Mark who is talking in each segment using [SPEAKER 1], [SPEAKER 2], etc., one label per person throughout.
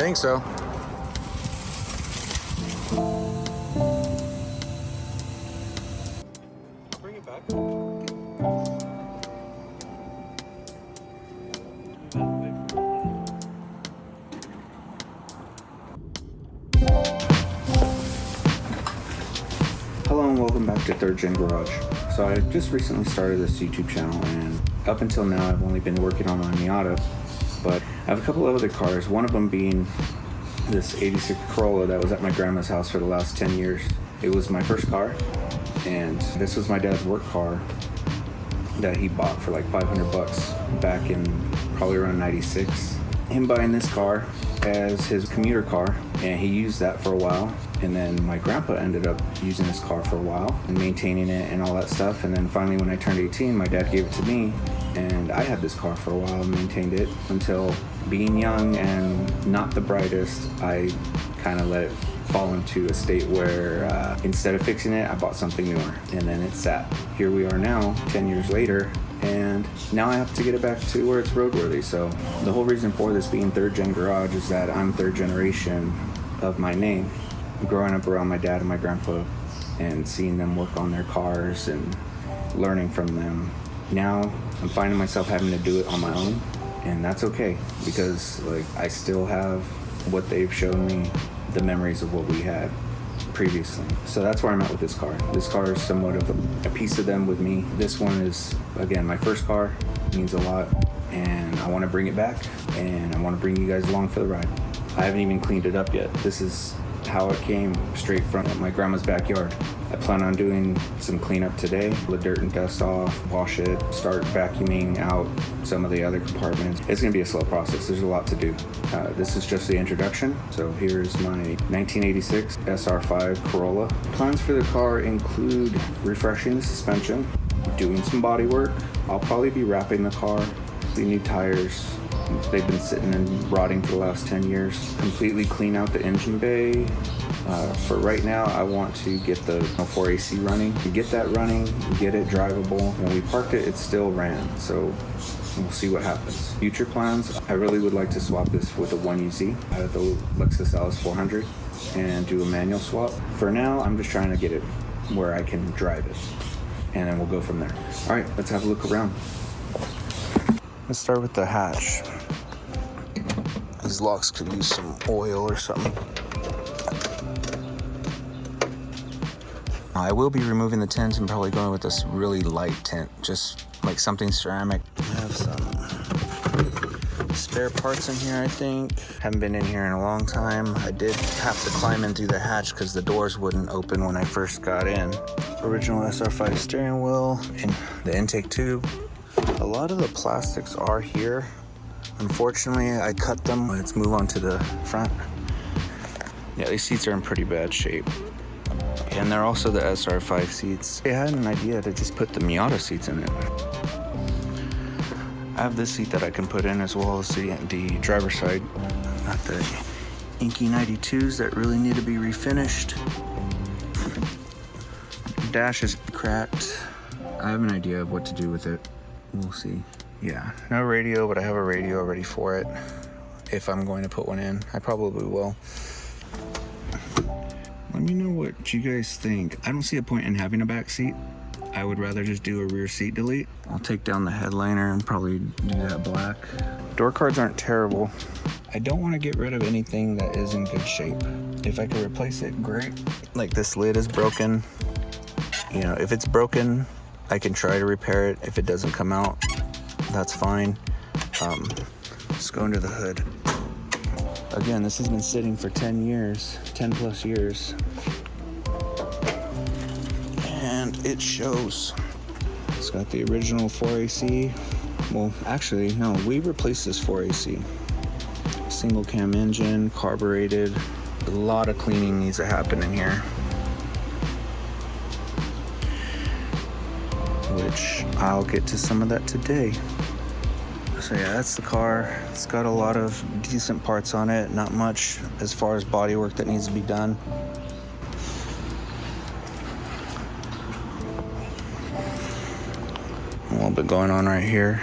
[SPEAKER 1] think so.
[SPEAKER 2] Bring it back.
[SPEAKER 3] Hello and welcome back to Third Gen Garage. So I just recently started this YouTube channel, and up until now I've only been working on my Miata, but I have a couple of other cars, one of them being this 86 Corolla that was at my grandma's house for the last 10 years. It was my first car, and this was my dad's work car that he bought for like 500 bucks back in probably around 96. Him buying this car as his commuter car, and he used that for a while, and then my grandpa ended up using this car for a while and maintaining it and all that stuff. And then finally when I turned 18, my dad gave it to me, and I had this car for a while and maintained it until, being young and not the brightest, I kind of let it fall into a state where instead of fixing it, I bought something newer, and then it sat. Here we are now 10 years later, and now I have to get it back to where it's roadworthy. So the whole reason for this being Third Gen Garage is that I'm third generation of my name, growing up around my dad and my grandpa and seeing them work on their cars and learning from them. Now I'm finding myself having to do it on my own, and that's okay, because like I still have what they've shown me, the memories of what we had previously. So that's where I'm at with this car. This car is somewhat of a piece of them with me. This one is, again, my first car, means a lot, and I want to bring it back, and I want to bring you guys along for the ride. I haven't even cleaned it up yet. This is how it came, straight from my grandma's backyard. I plan on doing some cleanup today, the dirt and dust off, wash it, start vacuuming out some of the other compartments. It's gonna be a slow process. There's a lot to do. This is just the introduction. So here's my 1986 SR5 Corolla. Plans for the car include refreshing the suspension, doing some body work. I'll probably be wrapping the car, the new tires. They've been sitting and rotting for the last 10 years. Completely clean out the engine bay. For right now, I want to get the 4AC running. Get that running, get it drivable. When we parked it, it still ran, so we'll see what happens. Future plans, I really would like to swap this with a 1UZ out of the Lexus LS 400 and do a manual swap. For now, I'm just trying to get it where I can drive it, and then we'll go from there. All right, let's have a look around. Let's start with the hatch. These locks could use some oil or something. I will be removing the tint and probably going with this really light tint, just like something ceramic. I have some spare parts in here, I think. Haven't been in here in a long time. I did have to climb in through the hatch because the doors wouldn't open when I first got in. Original SR5 steering wheel and the intake tube. A lot of the plastics are here. Unfortunately, I cut them. Let's move on to the front. Yeah, these seats are in pretty bad shape. And they're also the SR5 seats. I had an idea to just put the Miata seats in it. I have this seat that I can put in as well as the driver's side. Got the inky 92s that really need to be refinished. The dash is cracked. I have an idea of what to do with it. We'll see. Yeah, no radio, but I have a radio ready for it. If I'm going to put one in, I probably will. Let me know what you guys think. I don't see a point in having a back seat. I would rather just do a rear seat delete. I'll take down the headliner and probably do that black. Door cards aren't terrible. I don't want to get rid of anything that is in good shape. If I could replace it, great. Like this lid is broken. You know, if it's broken, I can try to repair it. If it doesn't come out, that's fine. Let's go into the hood. Again, this has been sitting for 10 years, 10 plus years. And it shows. It's got the original 4AC. Well, actually, no, we replaced this 4AC. Single cam engine, carbureted. A lot of cleaning needs to happen in here, which I'll get to some of that today. So yeah, that's the car. It's got a lot of decent parts on it, not much as far as body work that needs to be done. A little bit going on right here.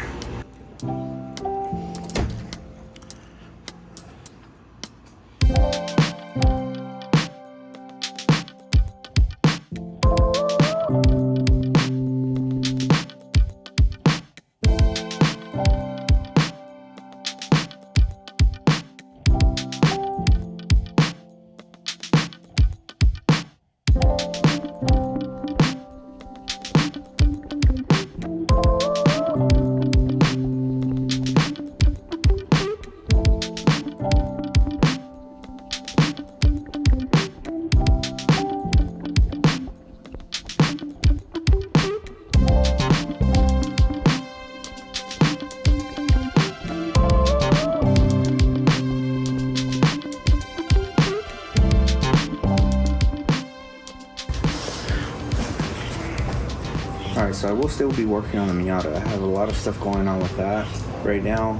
[SPEAKER 3] So I will still be working on the Miata. I have a lot of stuff going on with that right now.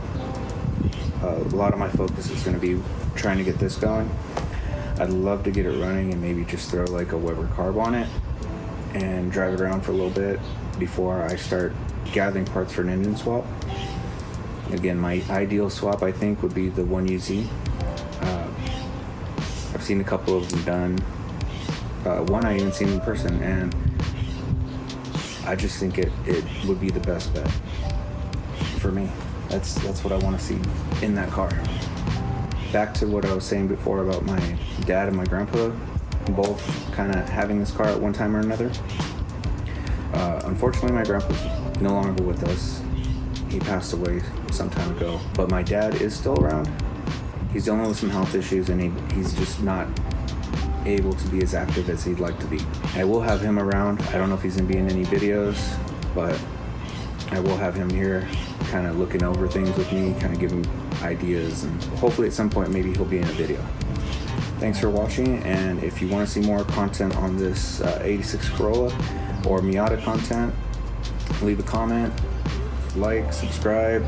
[SPEAKER 3] A lot of my focus is going to be trying to get this going. I'd love to get it running and maybe just throw like a Weber carb on it and drive it around for a little bit before I start gathering parts for an engine swap. Again, my ideal swap I think would be the 1UZ. I've seen a couple of them done. One I even seen in person, and I just think it would be the best bet for me. That's what I want to see in that car. Back to what I was saying before about my dad and my grandpa both kind of having this car at one time or another. Unfortunately, my grandpa's no longer with us. He passed away some time ago, but my dad is still around. He's dealing with some health issues, and he's just not able to be as active as he'd like to be. I will have him around. I don't know if he's gonna be in any videos, but I will have him here kind of looking over things with me, kind of giving ideas, and hopefully at some point maybe he'll be in a video. Thanks for watching, and if you want to see more content on this 86 Corolla or Miata content, leave a comment, like, subscribe,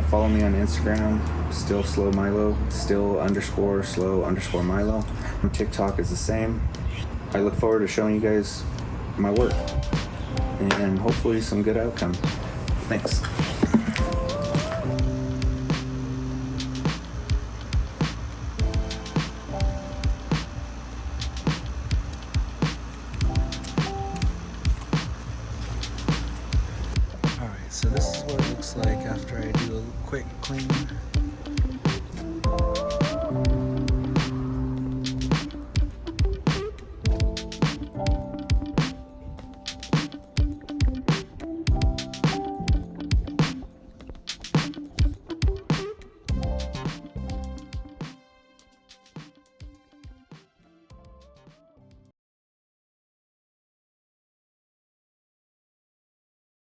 [SPEAKER 3] follow me on Instagram, still slow Milo, still _slow_ Milo. TikTok is the same. I look forward to showing you guys my work and hopefully some good outcome. Thanks.